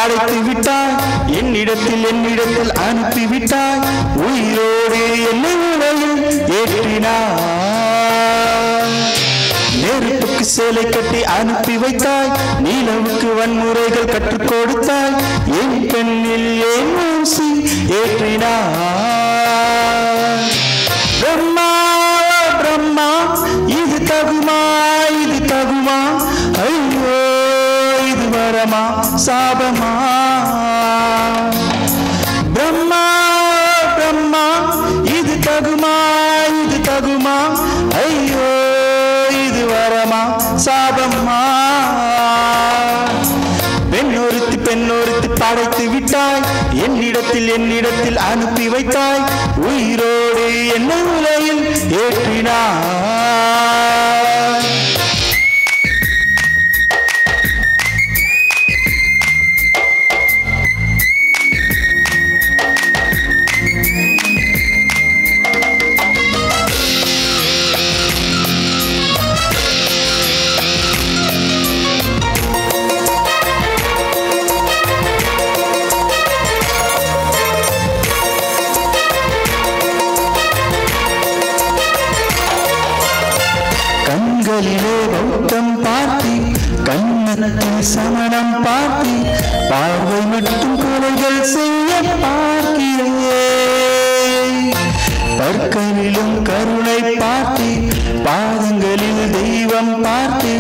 படைத்து விட்டாய் என்னிடத்தில் அனுப்பி விட்டாய் உயிரோடு என்னை உலகில் ஏற்றினாய் நெருப்புக்கு சேலை கட்டி அனுப்பி வைத்தாய் நீலவுக்கு வன்முறைகள் கற்றுக் கொடுத்தாய் என் கண்ணில் ஏன் ஊசி ஏற்றினாய் பிரம்மா பிரம்மா இது தகுமா ஐயோ இது வரமா சாபமா பிரம்மா பிரம்மா இது தகுமா ஐயோ இது வரமா சாபமா பெண்ணொருத்தி படைத்து விட்டாய் என்னிடத்தில் அனுப்பி வைத்தாய் உயிரோடு என்னை உலகில் ஏற்றினாய் கண்களிலே பௌத்தம் பார்த்தி கண்ணத்தில் சமணம் பார்த்தி பார்வை மட்டும் கொலைகள் செய்ய பார்க்கிறேன் பற்களிலும் கருணை பார்த்தி பாதங்களில் தெய்வம் பார்த்தி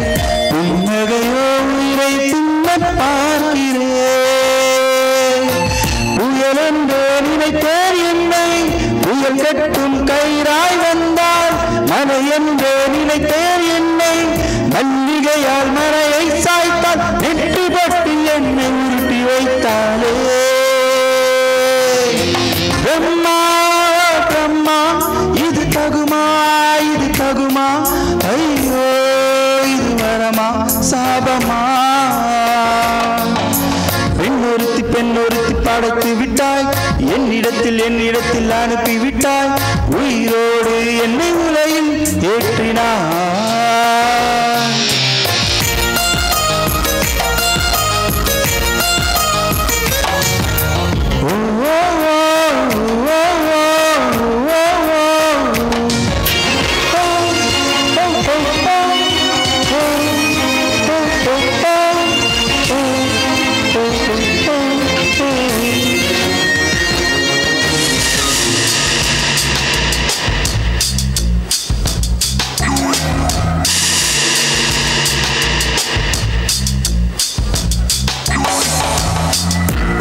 புன்னகையோ உயிரை தின்ன பார்க்கிறேன் புயலென்றே நினைத்தேன் என்னை புயல் கட்டும் கயிறாய் வந்தால் மலை என்றே நினைத்தேன் என்னை மல்லிகையால் மலையை சாய்த்தால் நெற்றி பட்டு என்னை உருட்டி வைத்தாளே பிரம்மா பிரம்மா இது தகுமா ஐயோ இது வரமா சாபமா பெண்ணொருத்தி படைத்து விட்டாய் என்னிடத்தில் அனுப்பி விட்டாய் உயிரோடு என்னை உலகில் ஏற்றினாய்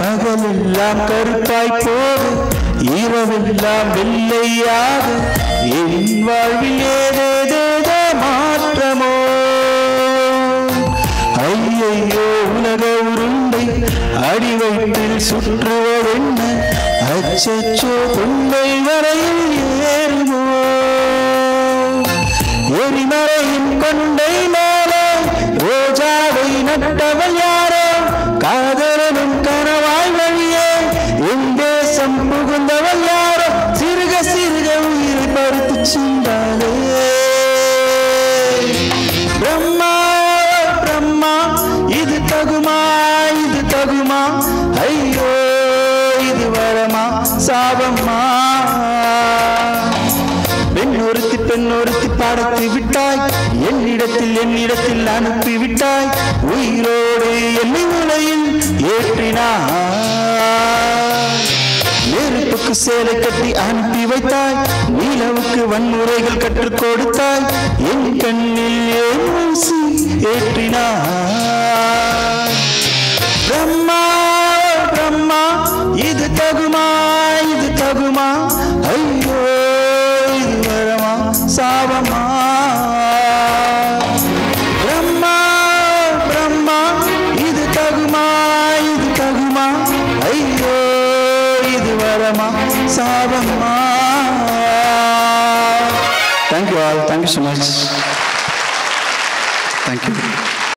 பகலெல்லாம் கருப்பாய் போது இரவெல்லாம் வெள்ளையாது என் வாழ்வில் ஏதேதோ மாற்றமோ ஐயையோ உலக உருண்டை அடிவயிற்றில் சுற்றுவதென்ன அச்சச்சோ தொண்டை வரையில் ஏறுமோ எரிமறையின் கொண்டை மேலே ரோஜாவை நட்டவள் யாரோ காதலனும் கனவாய் வழியே என் தேசம் புகுந்தவள் யாரோ சிறுக உயிரை பருத்து சென்றாளே பிரம்மா பிரம்மா இது தகுமா ஐயோ இது வரமா சாபமா பெண்ணொருத்தி படைத்து விட்டாய் என்னிடத்தில் அனுப்பி விட்டாய் உயிரோடு என்னை உலகில் ஏற்றினாய் நெருப்புக்கு சேலை கட்டி அனுப்பி வைத்தாய் நீலவுக்கு வன்முறைகள் கற்றுக் கொடுத்தாய் என் கண்ணில் ஏன் ஊசி ஏற்றினாய் பிரம்மா பிரம்மா இது தகுமா ஐயோ இது வரமா சாபமா பிரம்மா பிரம்மா இது தகுமா ஐயோ இது வரமா சாபமா Thank you all. Thank you so much. Thank you.